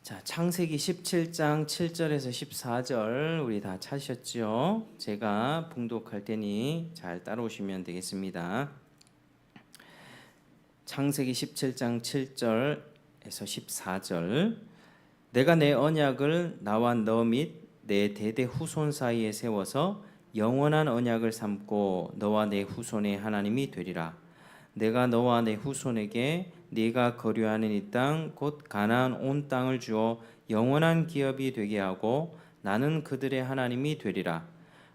자, 창세기 17장 7절에서 14절 우리 다 찾으셨죠? 제가 봉독할 테니 잘 따라오시면 되겠습니다. 창세기 17장 7절에서 14절. 내가 내 언약을 나와 너 및 내 대대 후손 사이에 세워서 영원한 언약을 삼고 너와 내 후손의 하나님이 되리라. 내가 너와 내 후손에게 네가 거류하는 이 땅 곧 가나안 온 땅을 주어 영원한 기업이 되게 하고 나는 그들의 하나님이 되리라.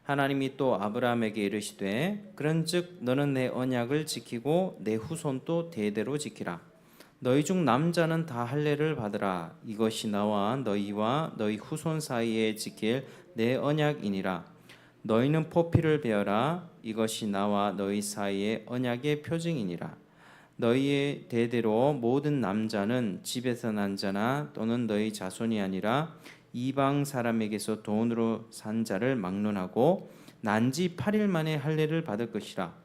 하나님이 또 아브라함에게 이르시되 그런즉 너는 내 언약을 지키고 내 후손도 대대로 지키라. 너희 중 남자는 다 할례를 받으라. 이것이 나와 너희와 너희 후손 사이에 지킬 내 언약이니라. 너희는 포피를 베어라. 이것이 나와 너희 사이의 언약의 표징이니라. 너희의 대대로 모든 남자는 집에서 난 자나 또는 너희 자손이 아니라 이방 사람에게서 돈으로 산 자를 막론하고 난지 8일 만에 할례를 받을 것이라.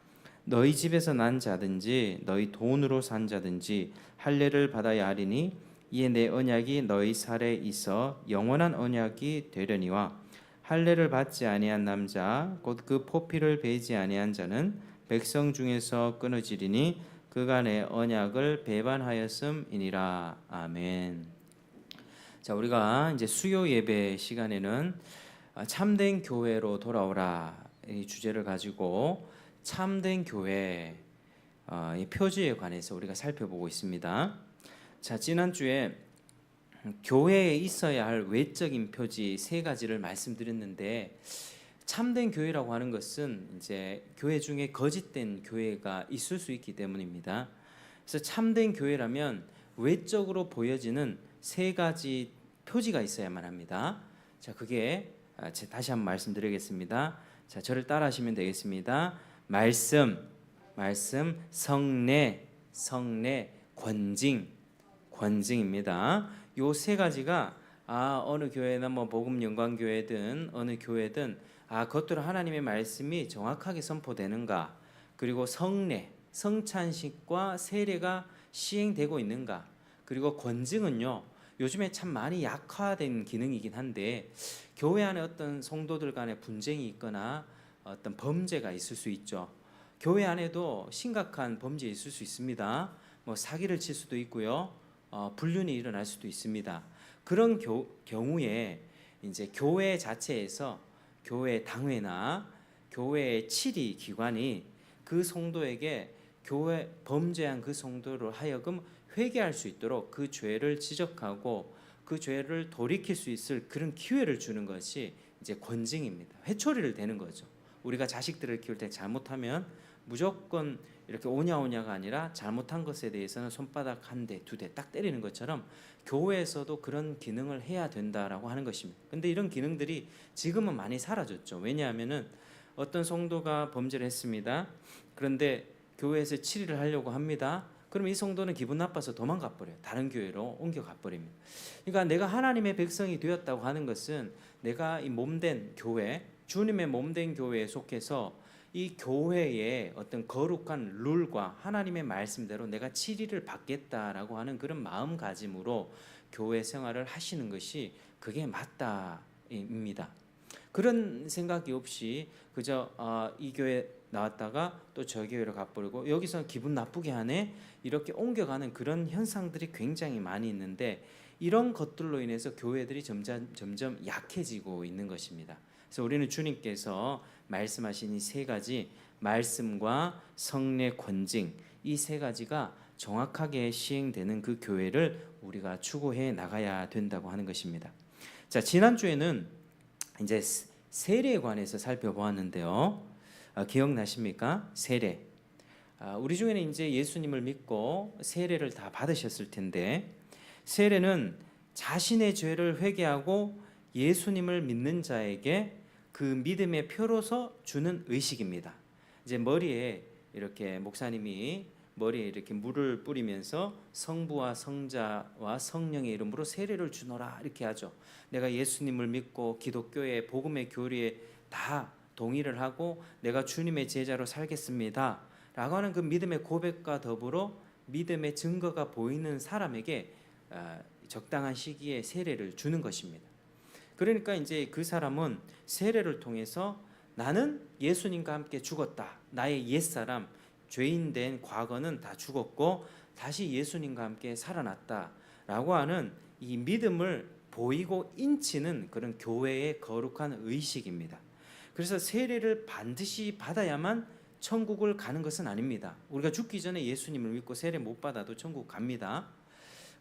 너희 집에서 난 자든지 너희 돈으로 산 자든지 할례를 받아야 하리니 이에 내 언약이 너희 살에 있어 영원한 언약이 되려니와 할례를 받지 아니한 남자 곧 그 포피를 베지 아니한 자는 백성 중에서 끊어지리니 그가 내 언약을 배반하였음이니라. 아멘. 자, 우리가 이제 수요 예배 시간에는 참된 교회로 돌아오라 이 주제를 가지고 참된 교회 이 표지에 관해서 우리가 살펴보고 있습니다. 자, 지난주에 교회에 있어야 할 외적인 표지 세 가지를 말씀드렸는데, 참된 교회라고 하는 것은 이제 교회 중에 거짓된 교회가 있을 수 있기 때문입니다. 그래서 참된 교회라면 외적으로 보여지는 세 가지 표지가 있어야만 합니다. 자, 그게 다시 한번 말씀드리겠습니다. 자, 저를 따라하시면 되겠습니다. 말씀, 성례, 권징입니다. 요 세 가지가 어느 교회나 뭐 복음 영광 교회든 어느 교회든 그것대로 하나님의 말씀이 정확하게 선포되는가, 그리고 성례, 성찬식과 세례가 시행되고 있는가, 그리고 권징은요 요즘에 참 많이 약화된 기능이긴 한데 교회 안에 어떤 성도들 간의 분쟁이 있거나 어떤 범죄가 있을 수 있죠. 교회 안에도 심각한 범죄 있을 수 있습니다. 뭐 사기를 칠 수도 있고요, 불륜이 일어날 수도 있습니다. 그런 경우에 이제 교회 자체에서 교회 당회나 교회의 치리 기관이 그 성도에게 교회 범죄한 그 성도를 하여금 회개할 수 있도록 그 죄를 지적하고 그 죄를 돌이킬 수 있을 그런 기회를 주는 것이 이제 권징입니다. 회초리를 대는 거죠. 우리가 자식들을 키울 때 잘못하면 무조건 이렇게 오냐오냐가 아니라 잘못한 것에 대해서는 손바닥 한 대, 두 대 딱 때리는 것처럼 교회에서도 그런 기능을 해야 된다라고 하는 것입니다. 근데 이런 기능들이 지금은 많이 사라졌죠. 왜냐하면은 어떤 성도가 범죄를 했습니다. 그런데 교회에서 치리를 하려고 합니다. 그럼 이 성도는 기분 나빠서 도망가 버려요. 다른 교회로 옮겨가 버립니다. 그러니까 내가 하나님의 백성이 되었다고 하는 것은 내가 이 몸된 교회, 주님의 몸된 교회에 속해서 이 교회의 어떤 거룩한 룰과 하나님의 말씀대로 내가 치리를 받겠다라고 하는 그런 마음가짐으로 교회 생활을 하시는 것이 그게 맞다입니다. 그런 생각이 없이 그저 이 교회 나왔다가 또 저 교회로 가버리고 여기서 기분 나쁘게 하네 이렇게 옮겨가는 그런 현상들이 굉장히 많이 있는데, 이런 것들로 인해서 교회들이 점점 약해지고 있는 것입니다. 그래서 우리는 주님께서 말씀하신 이 세 가지, 말씀과 성례, 권징, 이 세 가지가 정확하게 시행되는 그 교회를 우리가 추구해 나가야 된다고 하는 것입니다. 자, 지난주에는 이제 세례에 관해서 살펴보았는데요. 기억나십니까? 세례. 우리 중에는 이제 예수님을 믿고 세례를 다 받으셨을 텐데, 세례는 자신의 죄를 회개하고 예수님을 믿는 자에게 그 믿음의 표로서 주는 의식입니다. 이제 머리에 이렇게 목사님이 머리에 이렇게 물을 뿌리면서 성부와 성자와 성령의 이름으로 세례를 주노라 이렇게 하죠. 내가 예수님을 믿고 기독교의 복음의 교리에 다 동의를 하고 내가 주님의 제자로 살겠습니다 라고 하는 그 믿음의 고백과 더불어 믿음의 증거가 보이는 사람에게 적당한 시기에 세례를 주는 것입니다. 그러니까 이제 그 사람은 세례를 통해서 나는 예수님과 함께 죽었다. 나의 옛사람, 죄인된 과거는 다 죽었고 다시 예수님과 함께 살아났다라고 하는 이 믿음을 보이고 인치는 그런 교회의 거룩한 의식입니다. 그래서 세례를 반드시 받아야만 천국을 가는 것은 아닙니다. 우리가 죽기 전에 예수님을 믿고 세례 못 받아도 천국 갑니다.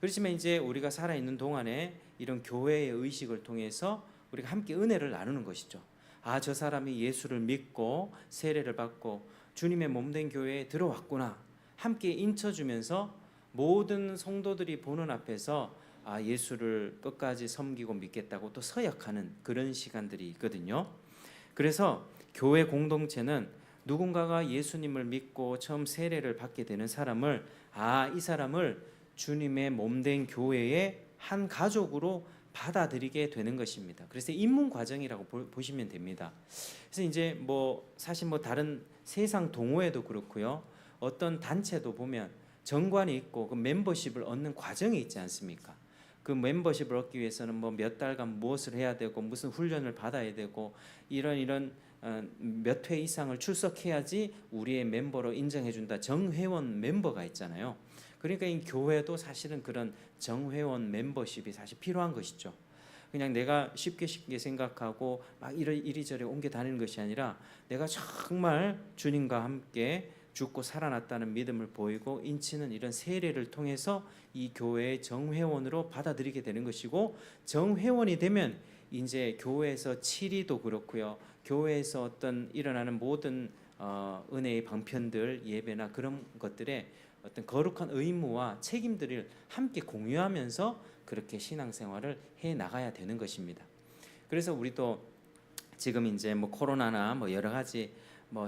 그렇지만 이제 우리가 살아있는 동안에 이런 교회의 의식을 통해서 우리가 함께 은혜를 나누는 것이죠. 아, 저 사람이 예수를 믿고 세례를 받고 주님의 몸된 교회에 들어왔구나. 함께 인쳐주면서 모든 성도들이 보는 앞에서 아, 예수를 끝까지 섬기고 믿겠다고 또 서약하는 그런 시간들이 있거든요. 그래서 교회 공동체는 누군가가 예수님을 믿고 처음 세례를 받게 되는 사람을 이 사람을 주님의 몸된 교회의 한 가족으로 받아들이게 되는 것입니다. 그래서 입문 과정이라고 보시면 됩니다. 그래서 이제 사실 다른 세상 동호회도 그렇고요. 어떤 단체도 보면 정관이 있고 그 멤버십을 얻는 과정이 있지 않습니까? 그 멤버십을 얻기 위해서는 몇 달간 무엇을 해야 되고 무슨 훈련을 받아야 되고 이런 몇 회 이상을 출석해야지 우리의 멤버로 인정해준다. 정회원 멤버가 있잖아요. 그러니까 이 교회도 사실은 그런 정회원 멤버십이 사실 필요한 것이죠. 그냥 내가 쉽게 생각하고 막 이리저리 옮겨 다니는 것이 아니라 내가 정말 주님과 함께 죽고 살아났다는 믿음을 보이고 인치는 이런 세례를 통해서 이 교회의 정회원으로 받아들이게 되는 것이고, 정회원이 되면 이제 교회에서 치리도 그렇고요. 교회에서 어떤 일어나는 모든 은혜의 방편들, 예배나 그런 것들에 어떤 거룩한 의무와 책임들을 함께 공유하면서 그렇게 신앙생활을 해 나가야 되는 것입니다. 그래서 우리도 지금 이제 코로나나 여러 가지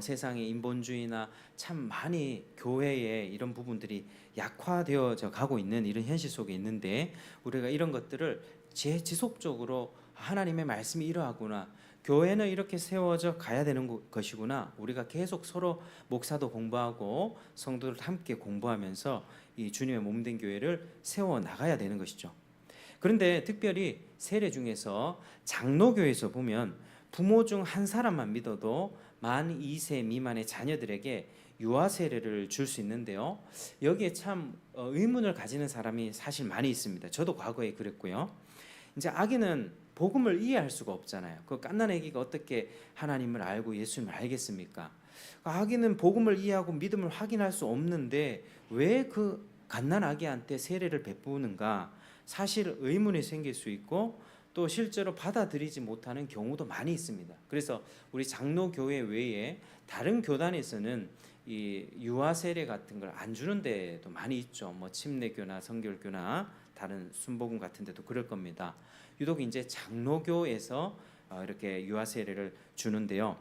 세상의 인본주의나 참 많이 교회의 이런 부분들이 약화되어져 가고 있는 이런 현실 속에 있는데, 우리가 이런 것들을 지속적으로 하나님의 말씀이 이러하구나, 교회는 이렇게 세워져 가야 되는 것이구나, 우리가 계속 서로 목사도 공부하고 성도들 함께 공부하면서 이 주님의 몸된 교회를 세워 나가야 되는 것이죠. 그런데 특별히 세례 중에서 장로교에서 보면 부모 중 한 사람만 믿어도 만 2세 미만의 자녀들에게 유아 세례를 줄 수 있는데요. 여기에 참 의문을 가지는 사람이 사실 많이 있습니다. 저도 과거에 그랬고요. 이제 아기는 복음을 이해할 수가 없잖아요. 그 갓난 아기가 어떻게 하나님을 알고 예수님을 알겠습니까? 아기는 복음을 이해하고 믿음을 확인할 수 없는데 왜 그 갓난 아기한테 세례를 베푸는가? 사실 의문이 생길 수 있고 또 실제로 받아들이지 못하는 경우도 많이 있습니다. 그래서 우리 장로교회 외에 다른 교단에서는 이 유아 세례 같은 걸 안 주는 데도 많이 있죠. 침례교나 성결교나 다른 순복음 같은 데도 그럴 겁니다. 유독 이제 장로교에서 이렇게 유아 세례를 주는데요.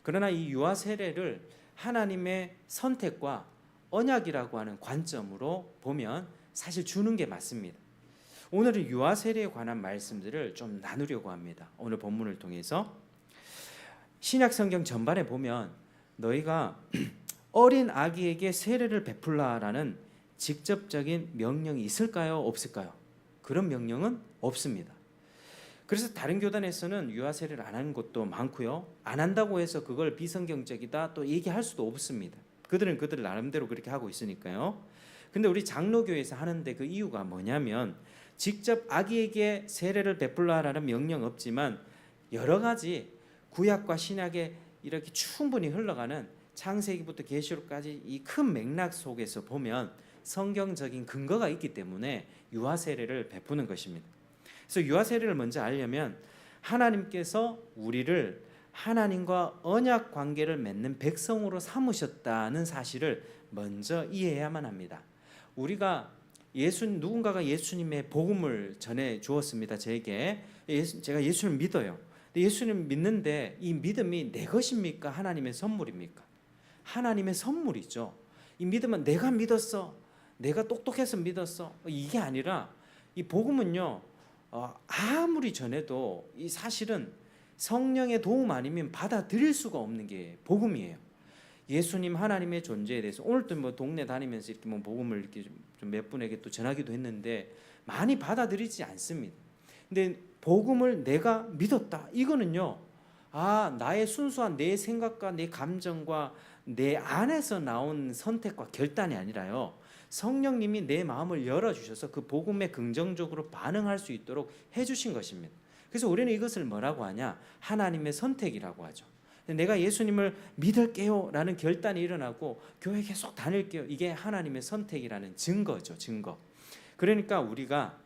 그러나 이 유아 세례를 하나님의 선택과 언약이라고 하는 관점으로 보면 사실 주는 게 맞습니다. 오늘은 유아 세례에 관한 말씀들을 좀 나누려고 합니다. 오늘 본문을 통해서 신약 성경 전반에 보면 너희가 어린 아기에게 세례를 베풀라라는 직접적인 명령이 있을까요? 없을까요? 그런 명령은 없습니다. 그래서 다른 교단에서는 유아 세례를 안 하는 곳도 많고요. 안 한다고 해서 그걸 비성경적이다 또 얘기할 수도 없습니다. 그들은 그들 나름대로 그렇게 하고 있으니까요. 근데 우리 장로교에서 하는데 그 이유가 뭐냐면 직접 아기에게 세례를 베풀라라는 명령 없지만 여러 가지 구약과 신약에 이렇게 충분히 흘러가는 창세기부터 계시록까지 이 큰 맥락 속에서 보면 성경적인 근거가 있기 때문에 유아 세례를 베푸는 것입니다. 그래서 유아 세례를 먼저 알려면 하나님께서 우리를 하나님과 언약 관계를 맺는 백성으로 삼으셨다는 사실을 먼저 이해해야만 합니다. 우리가 누군가가 예수님의 복음을 전해 주었습니다. 제가 예수를 믿어요. 예수님 믿는데 이 믿음이 내 것입니까? 하나님의 선물입니까? 하나님의 선물이죠. 이 믿음은 내가 믿었어, 내가 똑똑해서 믿었어, 이게 아니라 이 복음은요, 아무리 전해도 이 사실은 성령의 도움 아니면 받아들일 수가 없는 게 복음이에요. 예수님 하나님의 존재에 대해서 오늘도 뭐 동네 다니면서 이렇게 뭐 복음을 이렇게 좀 몇 분에게 또 전하기도 했는데 많이 받아들이지 않습니다. 근데 복음을 내가 믿었다. 이거는요. 나의 순수한 내 생각과 내 감정과 내 안에서 나온 선택과 결단이 아니라요. 성령님이 내 마음을 열어주셔서 그 복음에 긍정적으로 반응할 수 있도록 해주신 것입니다. 그래서 우리는 이것을 뭐라고 하냐? 하나님의 선택이라고 하죠. 내가 예수님을 믿을게요 라는 결단이 일어나고 교회 계속 다닐게요. 이게 하나님의 선택이라는 증거죠. 증거. 그러니까 우리가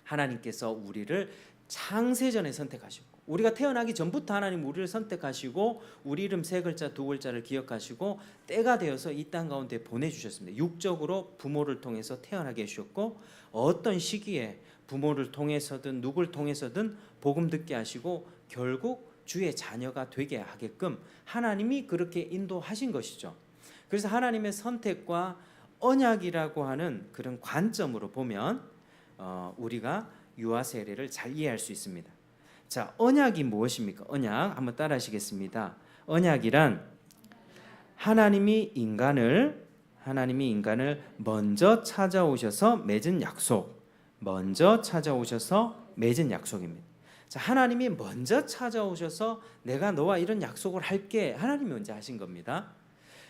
하나님께서 우리를 창세전에 선택하시고 우리가 태어나기 전부터 하나님 우리를 선택하시고 우리 이름 세 글자 두 글자를 기억하시고 때가 되어서 이 땅 가운데 보내주셨습니다. 육적으로 부모를 통해서 태어나게 해주셨고 어떤 시기에 부모를 통해서든 누굴 통해서든 복음 듣게 하시고 결국 주의 자녀가 되게 하게끔 하나님이 그렇게 인도하신 것이죠. 그래서 하나님의 선택과 언약이라고 하는 그런 관점으로 보면 우리가 유아 세례를 잘 이해할 수 있습니다. 자, 언약이 무엇입니까? 언약 한번 따라 하시겠습니다. 언약이란 하나님이 인간을 먼저 찾아오셔서 맺은 약속, 먼저 찾아오셔서 맺은 약속입니다. 자, 하나님이 먼저 찾아오셔서 내가 너와 이런 약속을 할게. 하나님이 먼저 하신 겁니다.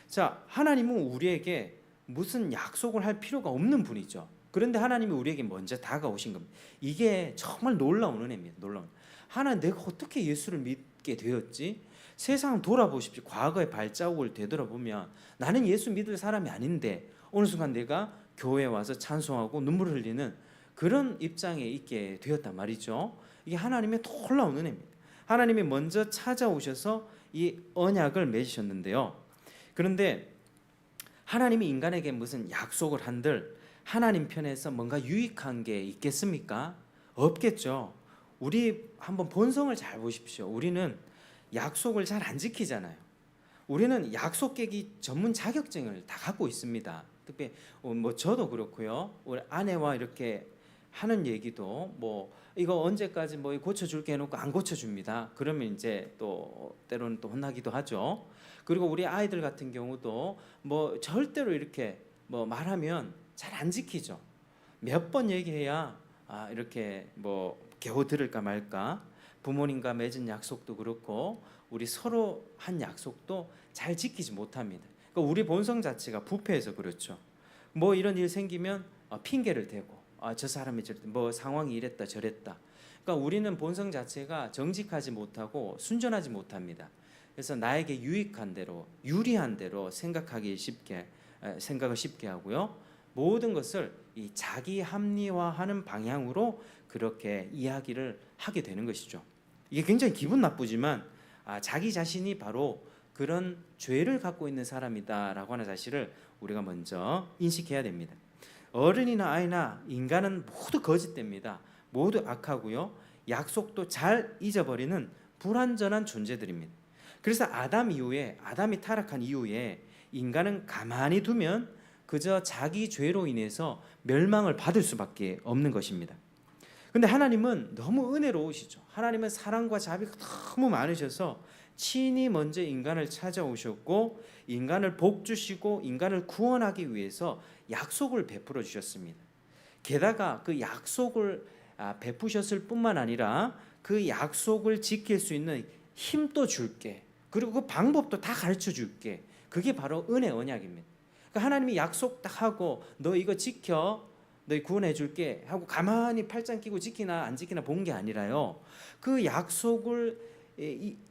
자, 하나님은 우리에게 무슨 약속을 할 필요가 없는 분이죠. 그런데 하나님이 우리에게 먼저 다가오신 겁니다. 이게 정말 놀라운 은혜입니다. 놀라운. 하나님, 내가 어떻게 예수를 믿게 되었지? 세상 돌아보십시오. 과거의 발자국을 되돌아보면 나는 예수 믿을 사람이 아닌데 어느 순간 내가 교회에 와서 찬송하고 눈물을 흘리는 그런 입장에 있게 되었단 말이죠. 이게 하나님의 놀라운 은혜입니다. 하나님이 먼저 찾아오셔서 이 언약을 맺으셨는데요. 그런데 하나님이 인간에게 무슨 약속을 한들 하나님 편에서 뭔가 유익한 게 있겠습니까? 없겠죠. 우리 한번 본성을 잘 보십시오. 우리는 약속을 잘 안 지키잖아요. 우리는 약속 깨기 전문 자격증을 다 갖고 있습니다. 특히 뭐 저도 그렇고요. 우리 아내와 이렇게 하는 얘기도 뭐 이거 언제까지 뭐 고쳐줄게 해놓고 안 고쳐줍니다. 그러면 이제 또 때로는 또 혼나기도 하죠. 그리고 우리 아이들 같은 경우도 뭐 절대로 이렇게 뭐 말하면 잘 안 지키죠. 몇 번 얘기해야 이렇게 뭐 겨우 들을까 말까. 부모님과 맺은 약속도 그렇고 우리 서로 한 약속도 잘 지키지 못합니다. 그러니까 우리 본성 자체가 부패해서 그렇죠. 뭐 이런 일 생기면 핑계를 대고 저 사람이 뭐 상황이 이랬다 저랬다. 그러니까 우리는 본성 자체가 정직하지 못하고 순전하지 못합니다. 그래서 나에게 유익한 대로 유리한 대로 생각을 쉽게 하고요. 모든 것을 이 자기 합리화하는 방향으로 그렇게 이야기를 하게 되는 것이죠. 이게 굉장히 기분 나쁘지만 자기 자신이 바로 그런 죄를 갖고 있는 사람이다라고 하는 사실을 우리가 먼저 인식해야 됩니다. 어른이나 아이나 인간은 모두 거짓됩니다. 모두 악하고요. 약속도 잘 잊어버리는 불완전한 존재들입니다. 그래서 아담이 타락한 이후에 인간은 가만히 두면 그저 자기 죄로 인해서 멸망을 받을 수밖에 없는 것입니다. 근데 하나님은 너무 은혜로우시죠. 하나님은 사랑과 자비가 너무 많으셔서 친히 먼저 인간을 찾아오셨고 인간을 복주시고 인간을 구원하기 위해서 약속을 베풀어 주셨습니다. 게다가 그 약속을 베푸셨을 뿐만 아니라 그 약속을 지킬 수 있는 힘도 줄게. 그리고 그 방법도 다 가르쳐 줄게. 그게 바로 은혜 언약입니다. 그러니까 하나님이 약속 딱 하고 너 이거 지켜. 너 구원해 줄게 하고 가만히 팔짱 끼고 지키나 안 지키나 본 게 아니라요. 그 약속을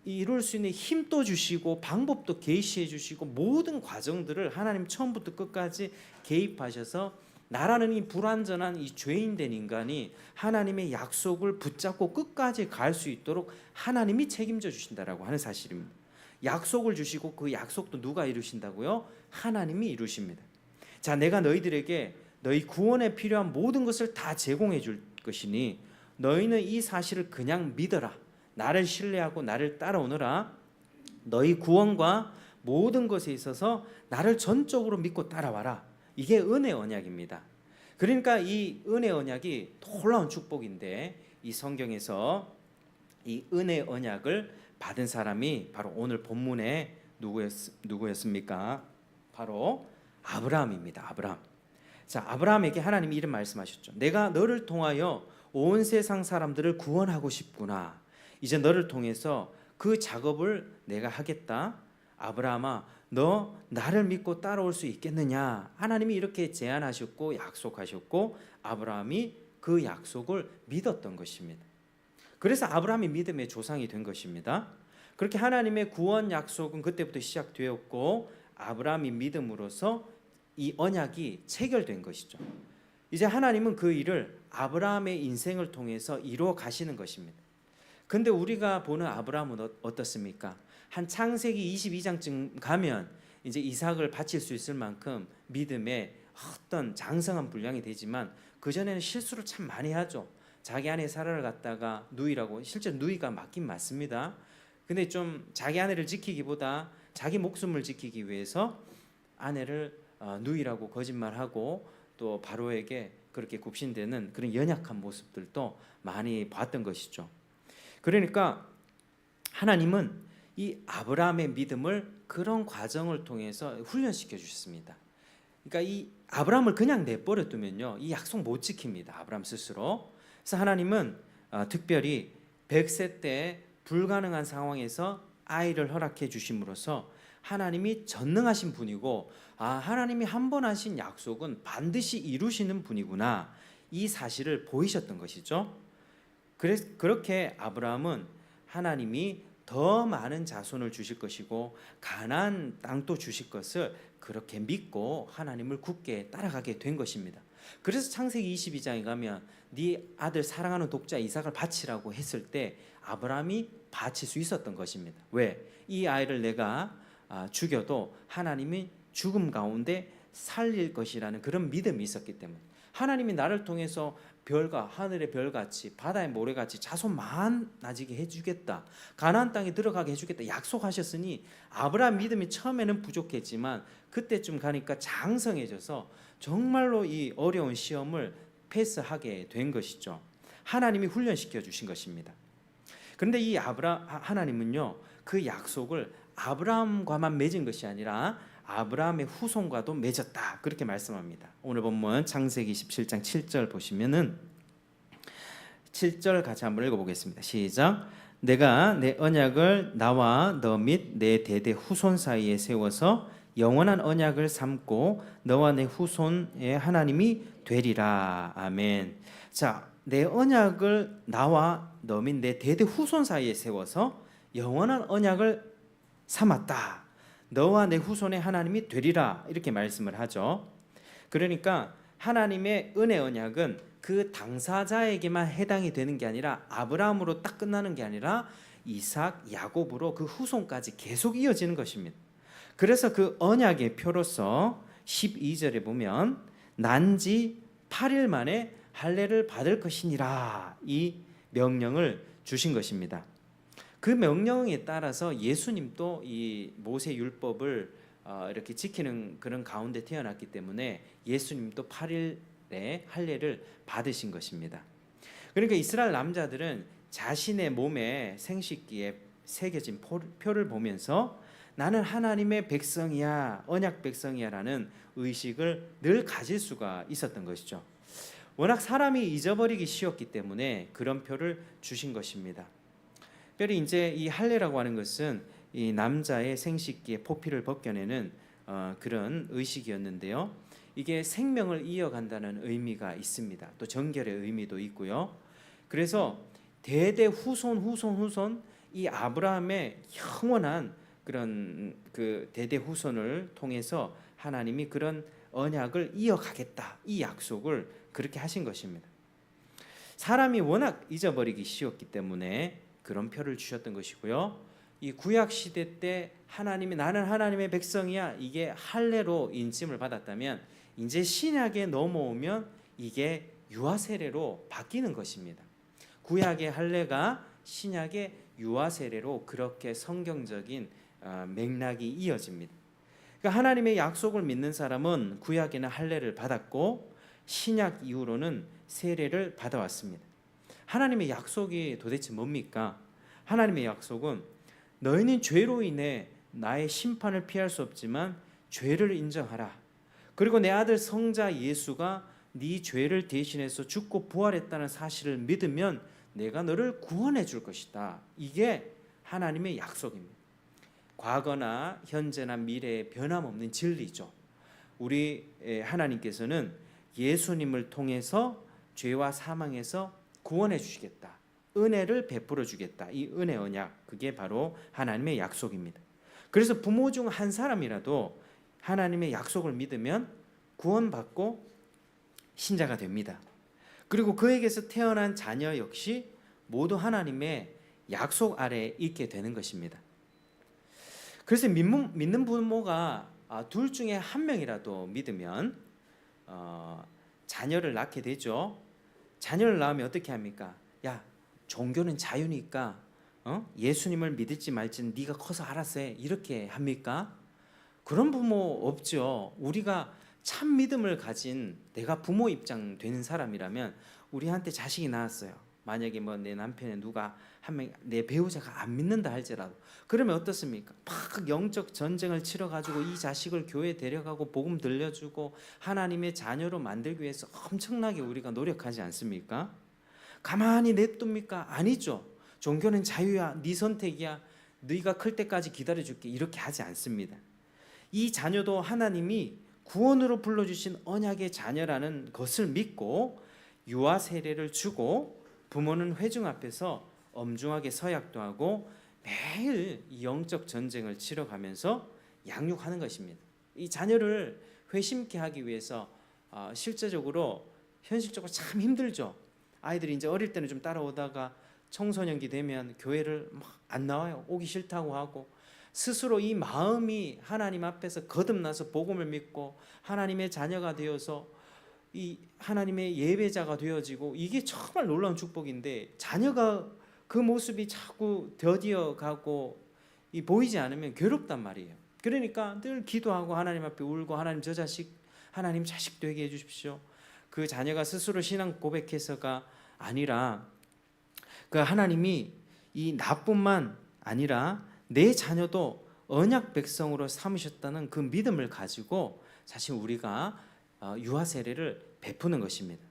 이룰 수 있는 힘도 주시고 방법도 계시해 주시고 모든 과정들을 하나님 처음부터 끝까지 개입하셔서 나라는 이 불완전한 이 죄인된 인간이 하나님의 약속을 붙잡고 끝까지 갈 수 있도록 하나님이 책임져 주신다라고 하는 사실입니다. 약속을 주시고 그 약속도 누가 이루신다고요? 하나님이 이루십니다. 자, 내가 너희들에게 너희 구원에 필요한 모든 것을 다 제공해 줄 것이니 너희는 이 사실을 그냥 믿어라. 나를 신뢰하고 나를 따라오너라. 너희 구원과 모든 것에 있어서 나를 전적으로 믿고 따라와라. 이게 은혜 언약입니다. 그러니까 이 은혜 언약이 놀라운 축복인데 이 성경에서 이 은혜 언약을 받은 사람이 바로 오늘 본문에 누구였습니까? 바로 아브라함입니다. 아브라함. 자, 아브라함에게 하나님이 이런 말씀하셨죠. 내가 너를 통하여 온 세상 사람들을 구원하고 싶구나. 이제 너를 통해서 그 작업을 내가 하겠다. 아브라함아, 너 나를 믿고 따라올 수 있겠느냐? 하나님이 이렇게 제안하셨고 약속하셨고 아브라함이 그 약속을 믿었던 것입니다. 그래서 아브라함이 믿음의 조상이 된 것입니다. 그렇게 하나님의 구원 약속은 그때부터 시작되었고 아브라함이 믿음으로써 이 언약이 체결된 것이죠. 이제 하나님은 그 일을 아브라함의 인생을 통해서 이루어 가시는 것입니다. 근데 우리가 보는 아브라함은 어떻습니까? 한 창세기 22장쯤 가면 이제 이삭을 바칠 수 있을 만큼 믿음의 어떤 장성한 분량이 되지만 그 전에는 실수를 참 많이 하죠. 자기 아내 사라를 갖다가 누이라고, 실제로 누이가 맞긴 맞습니다. 근데 좀 자기 아내를 지키기보다 자기 목숨을 지키기 위해서 아내를 누이라고 거짓말하고 또 바로에게 그렇게 굽신대는 그런 연약한 모습들도 많이 봤던 것이죠. 그러니까 하나님은 이 아브라함의 믿음을 그런 과정을 통해서 훈련시켜 주셨습니다. 그러니까 이 아브라함을 그냥 내버려 두면요, 이 약속 못 지킵니다. 아브라함 스스로. 그래서 하나님은 특별히 100세 때 불가능한 상황에서 아이를 허락해 주심으로써 하나님이 전능하신 분이고 하나님이 한 번 하신 약속은 반드시 이루시는 분이구나, 이 사실을 보이셨던 것이죠. 그렇게 아브라함은 하나님이 더 많은 자손을 주실 것이고 가나안 땅도 주실 것을 그렇게 믿고 하나님을 굳게 따라가게 된 것입니다. 그래서 창세기 22장에 가면 네 아들 사랑하는 독자 이삭을 바치라고 했을 때 아브라함이 바칠 수 있었던 것입니다. 왜? 이 아이를 내가 죽여도 하나님이 죽음 가운데 살릴 것이라는 그런 믿음이 있었기 때문에, 하나님이 나를 통해서 별과 하늘의 별같이 바다의 모래같이 자손 많아지게 해주겠다, 가나안 땅에 들어가게 해주겠다 약속하셨으니 아브라함 믿음이 처음에는 부족했지만 그때쯤 가니까 장성해져서 정말로 이 어려운 시험을 패스하게 된 것이죠. 하나님이 훈련시켜 주신 것입니다. 그런데 이 하나님은요, 그 약속을 아브라함과만 맺은 것이 아니라 아브라함의 후손과도 맺었다, 그렇게 말씀합니다. 오늘 본문 창세기 17장 7절 보시면은 7절 같이 한번 읽어보겠습니다. 시작. 내가 내 언약을 나와 너 및 내 대대 후손 사이에 세워서 영원한 언약을 삼고 너와 내 후손의 하나님이 되리라. 아멘. 자, 내 언약을 나와 너 및 내 대대 후손 사이에 세워서 영원한 언약을 삼았다. 너와 내 후손의 하나님이 되리라, 이렇게 말씀을 하죠. 그러니까 하나님의 은혜 언약은 그 당사자에게만 해당이 되는 게 아니라 아브라함으로 딱 끝나는 게 아니라 이삭, 야곱으로 그 후손까지 계속 이어지는 것입니다. 그래서 그 언약의 표로서 12절에 보면 난지 8일 만에 할례를 받을 것이니라, 이 명령을 주신 것입니다. 그 명령에 따라서 예수님도 이 모세 율법을 이렇게 지키는 그런 가운데 태어났기 때문에 예수님도 8일에 할례를 받으신 것입니다. 그러니까 이스라엘 남자들은 자신의 몸에 생식기에 새겨진 표를 보면서 나는 하나님의 백성이야, 언약 백성이야라는 의식을 늘 가질 수가 있었던 것이죠. 워낙 사람이 잊어버리기 쉬웠기 때문에 그런 표를 주신 것입니다. 특별히 이제 이 할례라고 하는 것은 이 남자의 생식기의 포피를 벗겨내는 그런 의식이었는데요. 이게 생명을 이어간다는 의미가 있습니다. 또 정결의 의미도 있고요. 그래서 대대 후손 이 아브라함의 영원한 그런 그 대대 후손을 통해서 하나님이 그런 언약을 이어가겠다, 이 약속을 그렇게 하신 것입니다. 사람이 워낙 잊어버리기 쉬웠기 때문에 그런 표를 주셨던 것이고요. 이 구약 시대 때 하나님이 나는 하나님의 백성이야, 이게 할례로 인침을 받았다면 이제 신약에 넘어오면 이게 유아 세례로 바뀌는 것입니다. 구약의 할례가 신약의 유아 세례로 그렇게 성경적인 맥락이 이어집니다. 그러니까 하나님의 약속을 믿는 사람은 구약에는 할례를 받았고 신약 이후로는 세례를 받아왔습니다. 하나님의 약속이 도대체 뭡니까? 하나님의 약속은 너희는 죄로 인해 나의 심판을 피할 수 없지만 죄를 인정하라. 그리고 내 아들 성자 예수가 네 죄를 대신해서 죽고 부활했다는 사실을 믿으면 내가 너를 구원해 줄 것이다. 이게 하나님의 약속입니다. 과거나 현재나 미래에 변함없는 진리죠. 우리 하나님께서는 예수님을 통해서 죄와 사망에서 구원해 주시겠다. 은혜를 베풀어 주겠다. 이 은혜 언약, 그게 바로 하나님의 약속입니다. 그래서 부모 중 한 사람이라도 하나님의 약속을 믿으면 구원받고 신자가 됩니다. 그리고 그에게서 태어난 자녀 역시 모두 하나님의 약속 아래에 있게 되는 것입니다. 그래서 믿는 부모가 둘 중에 한 명이라도 믿으면 자녀를 낳게 되죠. 자녀를 낳으면 어떻게 합니까? 야, 종교는 자유니까 예수님을 믿을지 말지는 네가 커서 알아서 해. 이렇게 합니까? 그런 부모 없죠. 우리가 참 믿음을 가진, 내가 부모 입장 되는 사람이라면 우리한테 자식이 나왔어요. 만약에 뭐 내 남편의 누가 한 명, 내 배우자가 안 믿는다 할지라도, 그러면 어떻습니까? 막 영적 전쟁을 치러 가지고 이 자식을 교회에 데려가고 복음 들려주고 하나님의 자녀로 만들기 위해서 엄청나게 우리가 노력하지 않습니까? 가만히 냅둡니까? 아니죠. 종교는 자유야, 네 선택이야, 네가 클 때까지 기다려줄게, 이렇게 하지 않습니다. 이 자녀도 하나님이 구원으로 불러주신 언약의 자녀라는 것을 믿고 유아 세례를 주고, 부모는 회중 앞에서 엄중하게 서약도 하고 매일 영적 전쟁을 치러가면서 양육하는 것입니다. 이 자녀를 회심케 하기 위해서 실제적으로 현실적으로 참 힘들죠. 아이들이 이제 어릴 때는 좀 따라오다가 청소년기 되면 교회를 막 안 나와요. 오기 싫다고 하고, 스스로 이 마음이 하나님 앞에서 거듭나서 복음을 믿고 하나님의 자녀가 되어서 이 하나님의 예배자가 되어지고, 이게 정말 놀라운 축복인데 자녀가 그 모습이 자꾸 더디어 가고 보이지 않으면 괴롭단 말이에요. 그러니까 늘 기도하고 하나님 앞에 울고, 하나님 저 자식, 하나님 자식 되게 해주십시오. 그 자녀가 스스로 신앙 고백해서가 아니라 그 하나님이 이 나뿐만 아니라 내 자녀도 언약 백성으로 삼으셨다는 그 믿음을 가지고 사실 우리가 유아 세례를 베푸는 것입니다.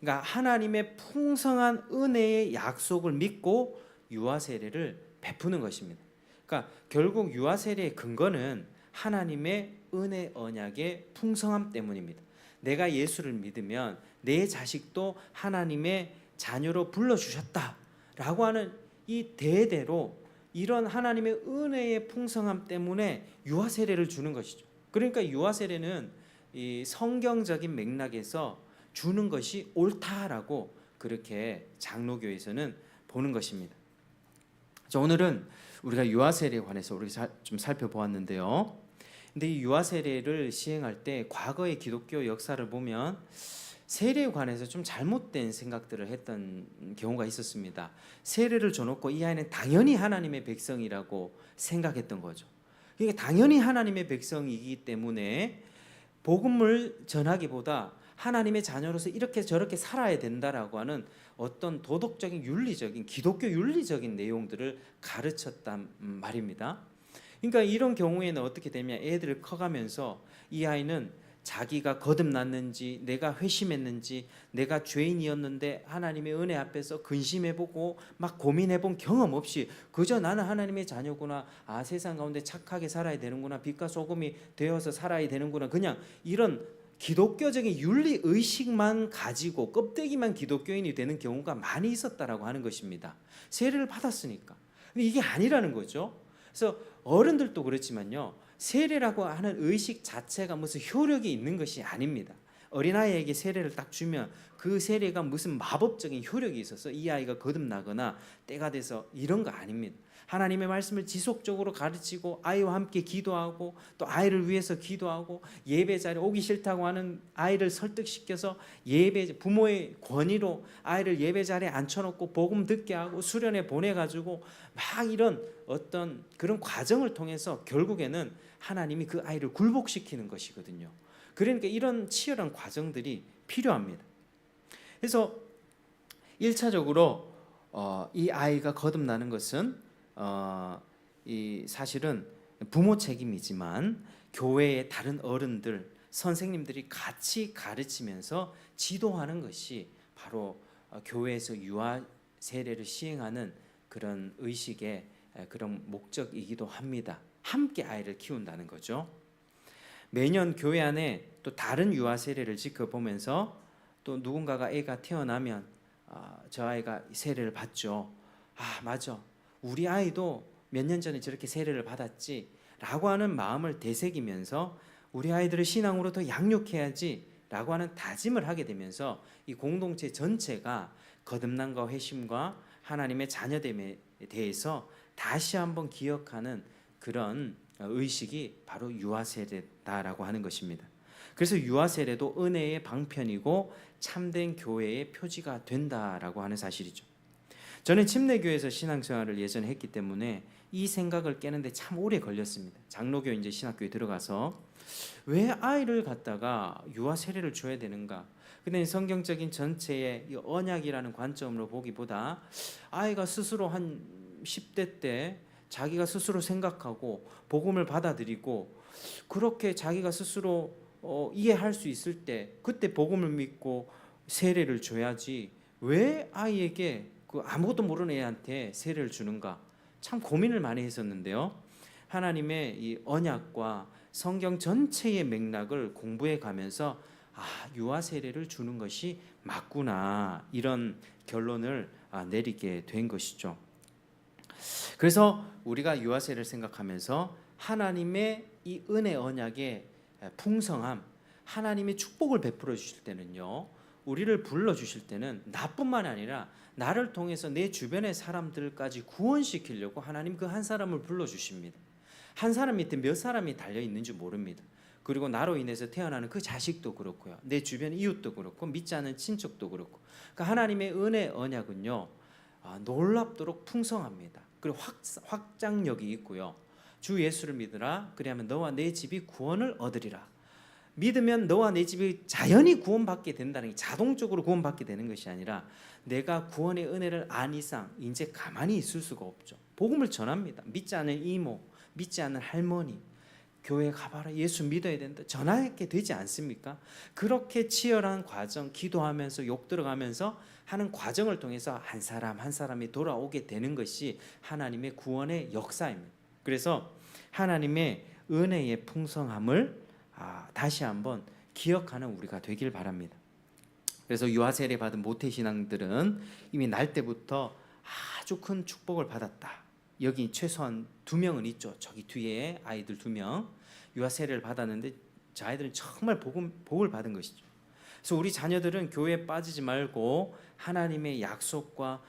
그러니까 하나님의 풍성한 은혜의 약속을 믿고 유아 세례를 베푸는 것입니다. 그러니까 결국 유아 세례의 근거는 하나님의 은혜 언약의 풍성함 때문입니다. 내가 예수를 믿으면 내 자식도 하나님의 자녀로 불러주셨다라고 하는 이 대대로 이런 하나님의 은혜의 풍성함 때문에 유아 세례를 주는 것이죠. 그러니까 유아 세례는 이 성경적인 맥락에서 주는 것이 옳다라고 그렇게 장로교에서는 보는 것입니다. 자, 오늘은 우리가 유아 세례에 관해서 우리 좀 살펴보았는데요. 근데 이 유아 세례를 시행할 때 과거의 기독교 역사를 보면 세례에 관해서 좀 잘못된 생각들을 했던 경우가 있었습니다. 세례를 줘놓고 이 아이는 당연히 하나님의 백성이라고 생각했던 거죠. 이게 당연히 하나님의 백성이기 때문에 복음을 전하기보다 하나님의 자녀로서 이렇게 저렇게 살아야 된다라고 하는 어떤 도덕적인 윤리적인 기독교 윤리적인 내용들을 가르쳤단 말입니다. 그러니까 이런 경우에는 어떻게 되면 애들을 커가면서 이 아이는 자기가 거듭났는지, 내가 회심했는지, 내가 죄인이었는데 하나님의 은혜 앞에서 근심해보고 막 고민해본 경험 없이 그저 나는 하나님의 자녀구나, 세상 가운데 착하게 살아야 되는구나, 빛과 소금이 되어서 살아야 되는구나, 그냥 이런 기독교적인 윤리 의식만 가지고 껍데기만 기독교인이 되는 경우가 많이 있었다라고 하는 것입니다. 세례를 받았으니까. 근데 이게 아니라는 거죠. 그래서 어른들도 그렇지만요, 세례라고 하는 의식 자체가 무슨 효력이 있는 것이 아닙니다. 어린아이에게 세례를 딱 주면 그 세례가 무슨 마법적인 효력이 있어서 이 아이가 거듭나거나 때가 돼서 이런 거 아닙니다. 하나님의 말씀을 지속적으로 가르치고 아이와 함께 기도하고 또 아이를 위해서 기도하고 예배 자리에 오기 싫다고 하는 아이를 설득시켜서 부모의 권위로 아이를 예배 자리에 앉혀놓고 복음 듣게 하고 수련회 보내가지고 막 이런 어떤 그런 과정을 통해서 결국에는 하나님이 그 아이를 굴복시키는 것이거든요. 그러니까 이런 치열한 과정들이 필요합니다. 그래서 1차적으로 이 아이가 거듭나는 것은 이 사실은 부모 책임이지만 교회의 다른 어른들, 선생님들이 같이 가르치면서 지도하는 것이 바로 교회에서 유아 세례를 시행하는 그런 의식의 그런 목적이기도 합니다. 함께 아이를 키운다는 거죠. 매년 교회 안에 또 다른 유아 세례를 지켜보면서 또 누군가가 애가 태어나면 저 아이가 세례를 받죠. 아, 맞아. 우리 아이도 몇 년 전에 저렇게 세례를 받았지 라고 하는 마음을 되새기면서 우리 아이들을 신앙으로 더 양육해야지 라고 하는 다짐을 하게 되면서 이 공동체 전체가 거듭남과 회심과 하나님의 자녀됨에 대해서 다시 한번 기억하는 그런 의식이 바로 유아 세례다라고 하는 것입니다. 그래서 유아 세례도 은혜의 방편이고 참된 교회의 표지가 된다라고 하는 사실이죠. 저는 침례교회에서 신앙생활을 예전에 했기 때문에 이 생각을 깨는데 참 오래 걸렸습니다. 장로교 이제 신학교에 들어가서 왜 아이를 갖다가 유아 세례를 줘야 되는가? 근데 성경적인 전체의 이 언약이라는 관점으로 보기보다 아이가 스스로 한 10대 때 자기가 스스로 생각하고 복음을 받아들이고 그렇게 자기가 스스로 이해할 수 있을 때 그때 복음을 믿고 세례를 줘야지 왜 아이에게 그 아무것도 모르는 애한테 세례를 주는가? 참 고민을 많이 했었는데요. 하나님의 이 언약과 성경 전체의 맥락을 공부해 가면서 유아 세례를 주는 것이 맞구나 이런 결론을 내리게 된 것이죠. 그래서 우리가 유아 세례를 생각하면서 하나님의 이 은혜 언약의 풍성함, 하나님의 축복을 베풀어 주실 때는요, 우리를 불러 주실 때는 나뿐만 아니라 나를 통해서 내 주변의 사람들까지 구원시키려고 하나님 그 한 사람을 불러 주십니다. 한 사람 밑에 몇 사람이 달려 있는지 모릅니다. 그리고 나로 인해서 태어나는 그 자식도 그렇고요, 내 주변 이웃도 그렇고 믿지 않는 친척도 그렇고, 그러니까 하나님의 은혜 언약은요 놀랍도록 풍성합니다. 그리고 확장력이 있고요. 주 예수를 믿으라 그리하면 너와 내 집이 구원을 얻으리라. 믿으면 너와 내 집이 자연히 구원받게 된다는 게, 자동적으로 구원받게 되는 것이 아니라 내가 구원의 은혜를 안 이상 이제 가만히 있을 수가 없죠. 복음을 전합니다. 믿지 않는 이모, 믿지 않는 할머니, 교회 가봐라, 예수 믿어야 된다, 전하게 되지 않습니까? 그렇게 치열한 과정, 기도하면서 욕 들어가면서 하는 과정을 통해서 한 사람 한 사람이 돌아오게 되는 것이 하나님의 구원의 역사입니다. 그래서 하나님의 은혜의 풍성함을 다시 한번 기억하는 우리가 되길 바랍니다. 그래서 유아 세례 받은 모태신앙들은 이미 날 때부터 아주 큰 축복을 받았다. 여기 최소한 2명은 있죠. 저기 뒤에 아이들 2명 유아 세례를 받았는데 저 아이들은 정말 복을 받은 것이죠. 그래서 우리 자녀들은 교회에 빠지지 말고 하나님의 약속과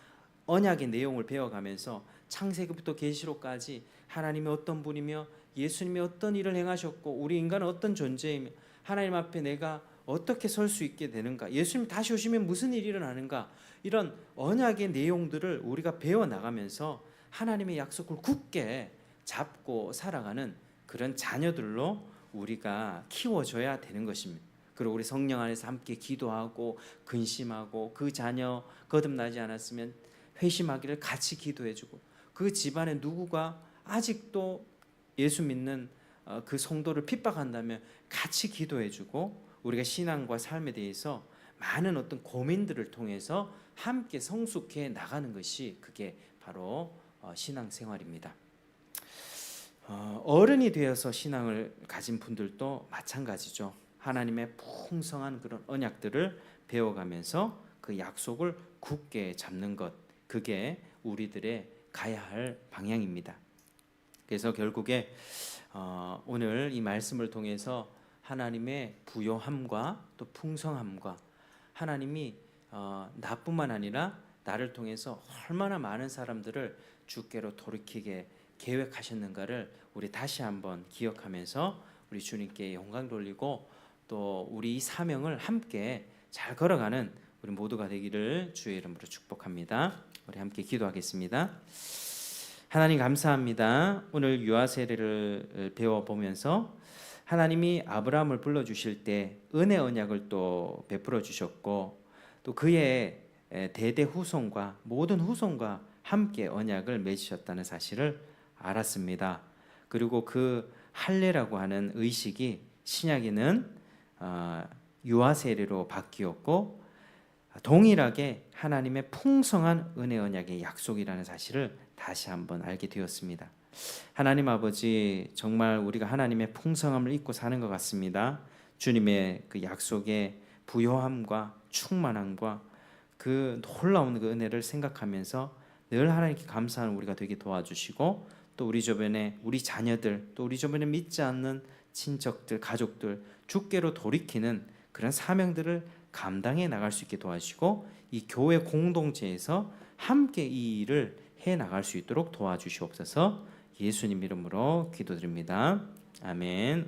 언약의 내용을 배워가면서 창세기부터 계시록까지 하나님이 어떤 분이며 예수님이 어떤 일을 행하셨고 우리 인간은 어떤 존재이며 하나님 앞에 내가 어떻게 설 수 있게 되는가, 예수님 다시 오시면 무슨 일이 일어나는가, 이런 언약의 내용들을 우리가 배워나가면서 하나님의 약속을 굳게 잡고 살아가는 그런 자녀들로 우리가 키워줘야 되는 것입니다. 그리고 우리 성령 안에서 함께 기도하고 근심하고 그 자녀 거듭나지 않았으면 회심하기를 같이 기도해주고, 그 집안에 누구가 아직도 예수 믿는 그 성도를 핍박한다면 같이 기도해주고, 우리가 신앙과 삶에 대해서 많은 어떤 고민들을 통해서 함께 성숙해 나가는 것이 그게 바로 신앙생활입니다. 어른이 되어서 신앙을 가진 분들도 마찬가지죠. 하나님의 풍성한 그런 언약들을 배워가면서 그 약속을 굳게 잡는 것, 그게 우리들의 가야 할 방향입니다. 그래서 결국에 오늘 이 말씀을 통해서 하나님의 부요함과 또 풍성함과 하나님이 나뿐만 아니라 나를 통해서 얼마나 많은 사람들을 주께로 돌이키게 계획하셨는가를 우리 다시 한번 기억하면서 우리 주님께 영광 돌리고 또 우리 이 사명을 함께 잘 걸어가는 우리 모두가 되기를 주의 이름으로 축복합니다. 우리 함께 기도하겠습니다. 하나님 감사합니다. 오늘 유아 세례를 배워보면서 하나님이 아브라함을 불러주실 때 은혜 언약을 또 베풀어 주셨고 또 그의 대대 후손과 모든 후손과 함께 언약을 맺으셨다는 사실을 알았습니다. 그리고 그 할례라고 하는 의식이 신약에는 유아 세례로 바뀌었고 동일하게 하나님의 풍성한 은혜 언약의 약속이라는 사실을 다시 한번 알게 되었습니다. 하나님 아버지, 정말 우리가 하나님의 풍성함을 잊고 사는 것 같습니다. 주님의 그 약속의 부요함과 충만함과 그 놀라운 그 은혜를 생각하면서 늘 하나님께 감사하는 우리가 되게 도와주시고, 또 우리 주변에 우리 자녀들, 또 우리 주변에 믿지 않는 친척들, 가족들 주께로 돌이키는 그런 사명들을 감당해 나갈 수 있게 도와주시고, 이 교회 공동체에서 함께 이 일을 해 나갈 수 있도록 도와주시옵소서. 예수님 이름으로 기도드립니다. 아멘.